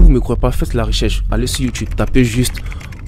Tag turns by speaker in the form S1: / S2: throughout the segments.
S1: vous ne me croyez pas, faites la recherche. Allez sur YouTube, tapez juste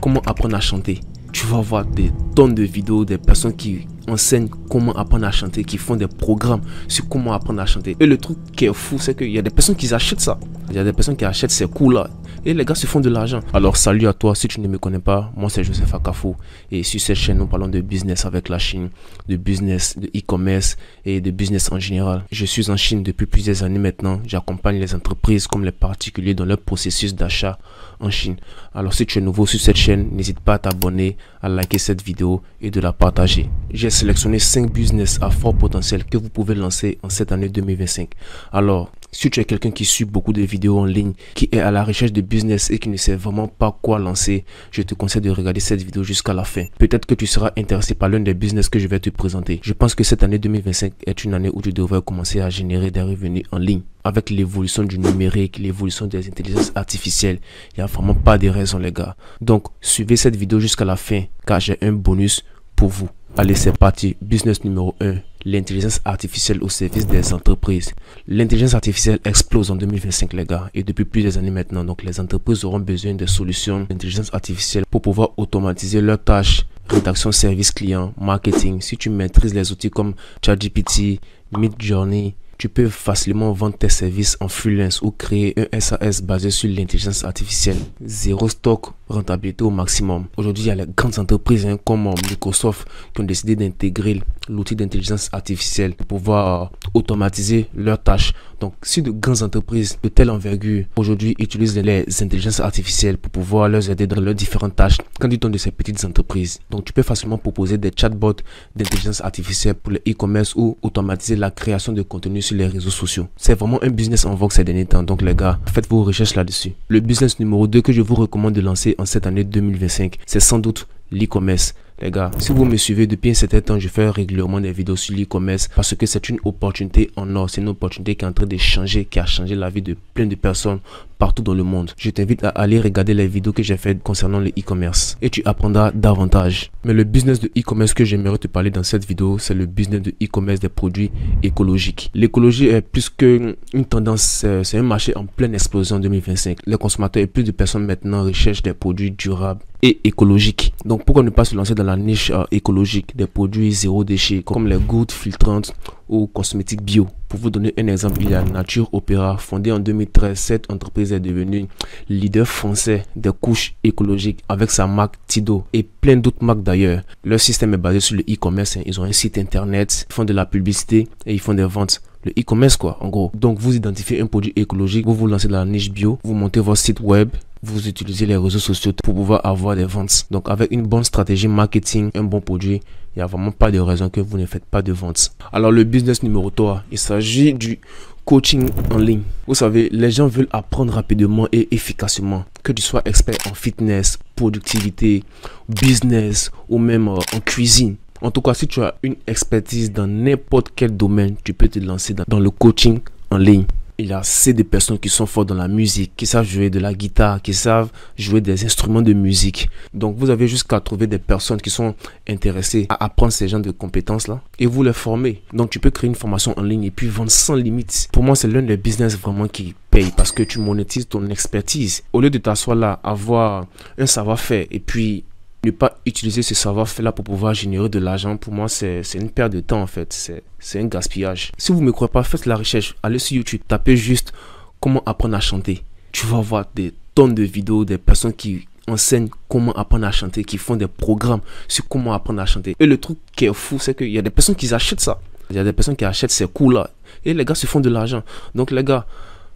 S1: comment apprendre à chanter. Tu vas voir des tonnes de vidéos, des personnes qui enseignent comment apprendre à chanter, qui font des programmes sur comment apprendre à chanter. Et le truc qui est fou, c'est qu'il y a des personnes qui achètent ça. Il y a des personnes qui achètent ces cours-là. Et les gars se font de l'argent. Alors salut à toi, si tu ne me connais pas, moi c'est Joseph Akafo. Et sur cette chaîne, nous parlons de business avec la Chine, de business, de e-commerce et de business en général. Je suis en Chine depuis plusieurs années maintenant. J'accompagne les entreprises comme les particuliers dans leur processus d'achat en Chine. Alors si tu es nouveau sur cette chaîne, n'hésite pas à t'abonner, à liker cette vidéo et de la partager. J'ai sélectionné 5 business à fort potentiel que vous pouvez lancer en cette année 2025. Alors, si tu es quelqu'un qui suit beaucoup de vidéos en ligne, qui est à la recherche de business et qui ne sait vraiment pas quoi lancer, je te conseille de regarder cette vidéo jusqu'à la fin. Peut-être que tu seras intéressé par l'un des business que je vais te présenter. Je pense que cette année 2025 est une année où tu devrais commencer à générer des revenus en ligne. Avec l'évolution du numérique, l'évolution des intelligences artificielles, il n'y a vraiment pas de raison les gars. Donc, suivez cette vidéo jusqu'à la fin car j'ai un bonus pour vous. Allez, c'est parti. Business numéro 1. L'intelligence artificielle au service des entreprises. L'intelligence artificielle explose en 2025 les gars et depuis plusieurs années maintenant. Donc les entreprises auront besoin de solutions d'intelligence artificielle pour pouvoir automatiser leurs tâches, rédaction, service client, marketing. Si tu maîtrises les outils comme ChatGPT, Midjourney, tu peux facilement vendre tes services en freelance ou créer un SAS basé sur l'intelligence artificielle. Zéro stock, rentabilité au maximum. Aujourd'hui, il y a les grandes entreprises comme Microsoft qui ont décidé d'intégrer l'outil d'intelligence artificielle pour pouvoir automatiser leurs tâches. Donc, si de grandes entreprises de telle envergure aujourd'hui utilisent les intelligences artificielles pour pouvoir leur aider dans leurs différentes tâches, qu'en dit-on de ces petites entreprises? Donc, tu peux facilement proposer des chatbots d'intelligence artificielle pour le e-commerce ou automatiser la création de contenu sur les réseaux sociaux. C'est vraiment un business en vogue ces derniers temps. Donc, les gars, faites vos recherches là-dessus. Le business numéro 2 que je vous recommande de lancer en cette année 2025, c'est sans doute l'e-commerce. Les gars, si vous me suivez depuis un certain temps, je fais régulièrement des vidéos sur l'e-commerce parce que c'est une opportunité en or. C'est une opportunité qui est en train de changer, qui a changé la vie de plein de personnes partout dans le monde. Je t'invite à aller regarder les vidéos que j'ai faites concernant le e-commerce et tu apprendras davantage. Mais le business de e-commerce que j'aimerais te parler dans cette vidéo, c'est le business de e-commerce des produits écologiques. L'écologie est plus qu'une tendance, c'est un marché en pleine explosion en 2025. Les consommateurs et plus de personnes maintenant recherchent des produits durables et écologiques. Donc pourquoi ne pas se lancer dans la niche écologique des produits zéro déchet comme les gouttes filtrantes ou cosmétiques bio. Pour vous donner un exemple, il y a Nature Opéra, fondée en 2013. Cette entreprise est devenue leader français des couches écologiques avec sa marque Tido et plein d'autres marques d'ailleurs. Leur système est basé sur le e-commerce. Ils ont un site internet, ils font de la publicité et ils font des ventes. Le e-commerce quoi, en gros. Donc vous identifiez un produit écologique, vous vous lancez dans la niche bio, vous montez votre site web, vous utilisez les réseaux sociaux pour pouvoir avoir des ventes. Donc avec une bonne stratégie marketing, un bon produit, il n'y a vraiment pas de raison que vous ne faites pas de ventes. Alors le business numéro 3, il s'agit du coaching en ligne. Vous savez, les gens veulent apprendre rapidement et efficacement. Que tu sois expert en fitness, productivité, business ou même en cuisine. En tout cas, si tu as une expertise dans n'importe quel domaine, tu peux te lancer dans le coaching en ligne. Il y a assez de personnes qui sont fortes dans la musique, qui savent jouer de la guitare, qui savent jouer des instruments de musique. Donc, vous avez jusqu'à trouver des personnes qui sont intéressées à apprendre ces genres de compétences-là et vous les formez. Donc, tu peux créer une formation en ligne et puis vendre sans limite. Pour moi, c'est l'un des business vraiment qui paye parce que tu monétises ton expertise. Au lieu de t'asseoir là, avoir un savoir-faire et puis ne pas utiliser ce savoir-faire là pour pouvoir générer de l'argent, pour moi c'est une perte de temps en fait, c'est un gaspillage. Si vous ne me croyez pas, faites la recherche, allez sur YouTube, tapez juste comment apprendre à chanter. Tu vas voir des tonnes de vidéos, des personnes qui enseignent comment apprendre à chanter, qui font des programmes sur comment apprendre à chanter. Et le truc qui est fou, c'est qu'il y a des personnes qui achètent ça. Il y a des personnes qui achètent ces cours là et les gars se font de l'argent. Donc les gars,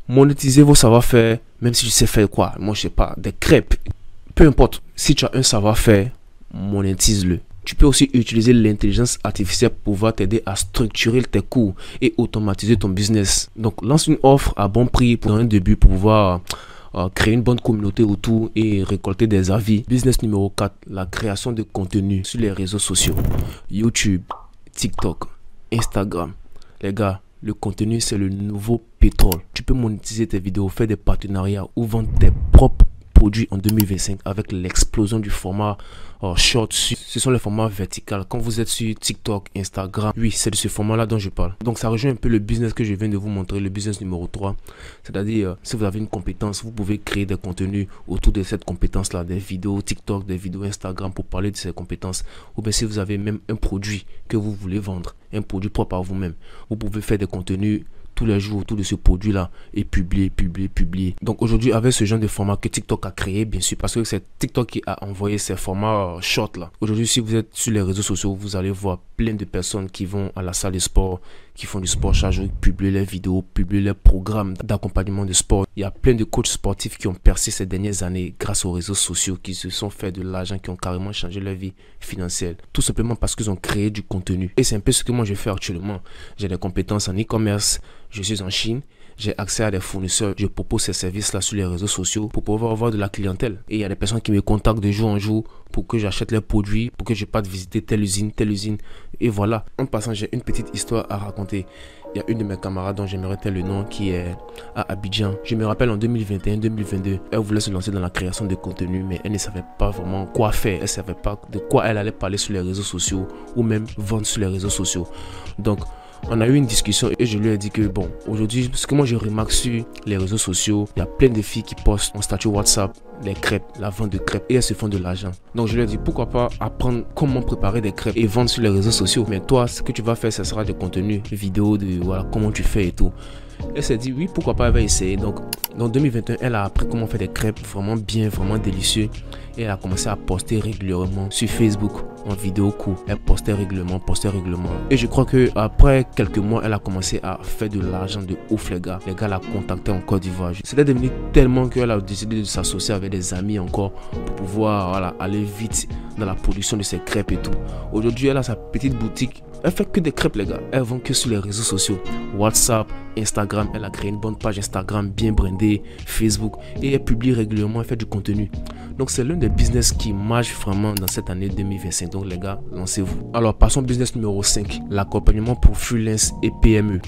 S1: monétisez vos savoir-faire, même si tu sais faire quoi, moi je sais pas, des crêpes. Peu importe, si tu as un savoir-faire, monétise-le. Tu peux aussi utiliser l'intelligence artificielle pour pouvoir t'aider à structurer tes cours et automatiser ton business. Donc, lance une offre à bon prix pour un début pour pouvoir créer une bonne communauté autour et récolter des avis. Business numéro 4, la création de contenu sur les réseaux sociaux. YouTube, TikTok, Instagram. Les gars, le contenu, c'est le nouveau pétrole. Tu peux monétiser tes vidéos, faire des partenariats ou vendre tes propres produit en 2025 avec l'explosion du format short. Ce sont les formats verticaux. Quand vous êtes sur TikTok, Instagram, oui, c'est de ce format-là dont je parle. Donc ça rejoint un peu le business que je viens de vous montrer, le business numéro 3. C'est-à-dire, si vous avez une compétence, vous pouvez créer des contenus autour de cette compétence-là, des vidéos TikTok, des vidéos Instagram pour parler de ces compétences. Ou bien si vous avez même un produit que vous voulez vendre, un produit propre à vous-même, vous pouvez faire des contenus tous les jours autour de ce produit-là et publier. Donc aujourd'hui, avec ce genre de format que TikTok a créé, bien sûr, parce que c'est TikTok qui a envoyé ces formats short là. Aujourd'hui, si vous êtes sur les réseaux sociaux, vous allez voir plein de personnes qui vont à la salle de sport, qui font du sport chaque jour, publier leurs vidéos, publier leurs programmes d'accompagnement de sport. Il y a plein de coachs sportifs qui ont percé ces dernières années grâce aux réseaux sociaux, qui se sont fait de l'argent, qui ont carrément changé leur vie financière. Tout simplement parce qu'ils ont créé du contenu. Et c'est un peu ce que moi je fais actuellement. J'ai des compétences en e-commerce, je suis en Chine, j'ai accès à des fournisseurs, je propose ces services-là sur les réseaux sociaux pour pouvoir avoir de la clientèle. Et il y a des personnes qui me contactent de jour en jour pour que j'achète leurs produits, pour que je parte visiter telle usine. Et voilà. En passant, j'ai une petite histoire à raconter. Il y a une de mes camarades dont j'aimerais taire le nom qui est à Abidjan. Je me rappelle en 2021-2022, elle voulait se lancer dans la création de contenu, mais elle ne savait pas vraiment quoi faire. Elle ne savait pas de quoi elle allait parler sur les réseaux sociaux ou même vendre sur les réseaux sociaux. Donc, on a eu une discussion et je lui ai dit que bon, aujourd'hui, ce que moi je remarque sur les réseaux sociaux, il y a plein de filles qui postent en statut WhatsApp les crêpes, la vente de crêpes, et elles se font de l'argent. Donc je lui ai dit pourquoi pas apprendre comment préparer des crêpes et vendre sur les réseaux sociaux. Mais toi, ce que tu vas faire, ce sera des contenus vidéo de voilà comment tu fais et tout. Elle s'est dit oui, pourquoi pas, elle va essayer. Donc en 2021, elle a appris comment faire des crêpes vraiment bien, vraiment délicieux. Et elle a commencé à poster régulièrement sur Facebook en vidéo court. Elle postait régulièrement. Et je crois que après quelques mois, elle a commencé à faire de l'argent de ouf, les gars. Les gars la contactaient en Côte d'Ivoire. C'était devenu tellement qu'elle a décidé de s'associer avec des amis encore pour pouvoir voilà, aller vite dans la production de ses crêpes et tout. Aujourd'hui, elle a sa petite boutique. Elle fait que des crêpes, les gars. Elle vend que sur les réseaux sociaux. WhatsApp, Instagram. Elle a créé une bonne page Instagram bien brandée. Facebook. Et elle publie régulièrement. Elle fait du contenu. Donc, c'est l'un des business qui marche vraiment dans cette année 2025. Donc, les gars, lancez-vous. Alors, passons au business numéro 5. L'accompagnement pour freelance et PME.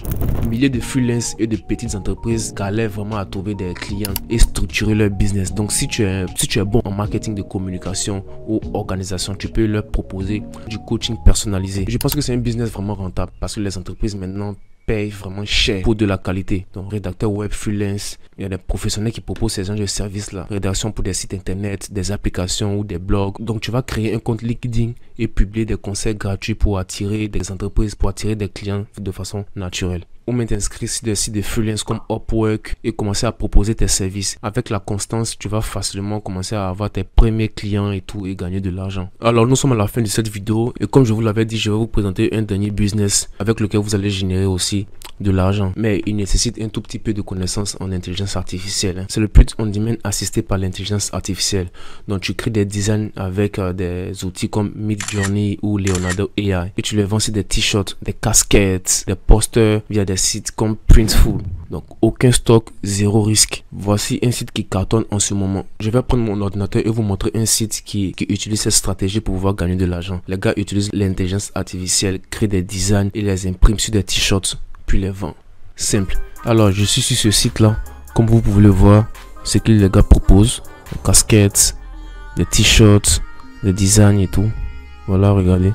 S1: Milliers de freelance et de petites entreprises galèrent vraiment à trouver des clients et structurer leur business. Donc, si tu es bon en marketing de communication ou organisation, tu peux leur proposer du coaching personnalisé. Je pense que c'est un business vraiment rentable parce que les entreprises maintenant payent vraiment cher pour de la qualité. Donc rédacteur web, freelance, il y a des professionnels qui proposent ces genres de services là. Rédaction pour des sites internet, des applications ou des blogs. Donc tu vas créer un compte LinkedIn et publier des conseils gratuits pour attirer des entreprises, pour attirer des clients de façon naturelle. Ou même t'inscrire sur des sites de freelance comme Upwork et commencer à proposer tes services. Avec la constance, tu vas facilement commencer à avoir tes premiers clients et tout et gagner de l'argent. Alors nous sommes à la fin de cette vidéo et comme je vous l'avais dit, je vais vous présenter un dernier business avec lequel vous allez générer aussi de l'argent. Mais il nécessite un tout petit peu de connaissances en intelligence artificielle. C'est le print on demand assisté par l'intelligence artificielle. Donc tu crées des designs avec des outils comme Midjourney ou Leonardo AI et tu les vends sur des t-shirts, des casquettes, des posters via des sites comme Printful. Donc aucun stock, zéro risque. Voici un site qui cartonne en ce moment. Je vais prendre mon ordinateur et vous montrer un site qui utilise cette stratégie pour pouvoir gagner de l'argent. Les gars utilisent l'intelligence artificielle, créent des designs et les impriment sur des t-shirts puis les vendent. Simple. Alors je suis sur ce site là. Comme vous pouvez le voir, ce que les gars proposent, des casquettes, des t-shirts, des designs et tout. Voilà, regardez.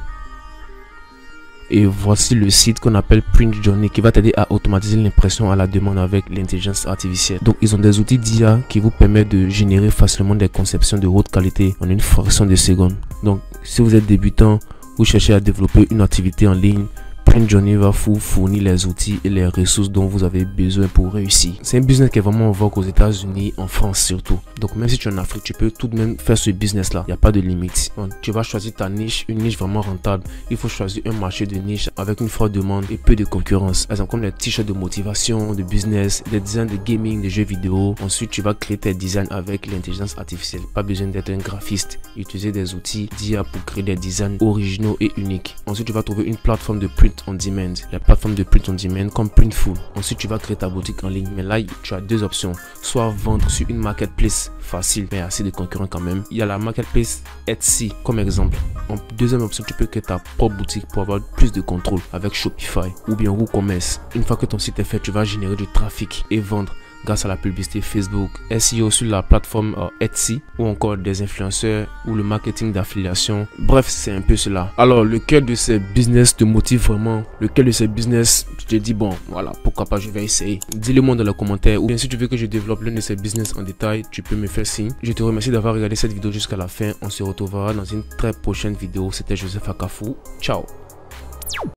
S1: Et voici le site qu'on appelle Printjourney qui va t'aider à automatiser l'impression à la demande avec l'intelligence artificielle. Donc ils ont des outils d'IA qui vous permettent de générer facilement des conceptions de haute qualité en une fraction de seconde. Donc si vous êtes débutant, vous cherchez à développer une activité en ligne, Printjourney va vous fournir les outils et les ressources dont vous avez besoin pour réussir. C'est un business qui est vraiment en vogue aux États-Unis, en France surtout. Donc même si tu es en Afrique, tu peux tout de même faire ce business là. Il n'y a pas de limite. Donc, tu vas choisir ta niche, une niche vraiment rentable. Il faut choisir un marché de niche avec une forte demande et peu de concurrence. Par exemple comme les t-shirts de motivation, de business, des designs de gaming, de jeux vidéo. Ensuite tu vas créer tes designs avec l'intelligence artificielle. Pas besoin d'être un graphiste. Utiliser des outils d'IA pour créer des designs originaux et uniques. Ensuite tu vas trouver une plateforme de print on demand, la plateforme de print on demand comme Printful. Ensuite tu vas créer ta boutique en ligne, mais là tu as deux options, soit vendre sur une marketplace facile mais assez de concurrents quand même. Il y a la marketplace Etsy comme exemple. En deuxième option, tu peux créer ta propre boutique pour avoir plus de contrôle avec Shopify ou bien WooCommerce. Une fois que ton site est fait, tu vas générer du trafic et vendre grâce à la publicité Facebook, SEO sur la plateforme Etsy, ou encore des influenceurs ou le marketing d'affiliation. Bref, c'est un peu cela. Alors, lequel de ces business te motive vraiment? Lequel de ces business tu te dis, bon, voilà, pourquoi pas, je vais essayer? Dis-le moi dans les commentaires, ou bien si tu veux que je développe l'un de ces business en détail, tu peux me faire signe. Je te remercie d'avoir regardé cette vidéo jusqu'à la fin. On se retrouvera dans une très prochaine vidéo. C'était Joseph Akafou. Ciao.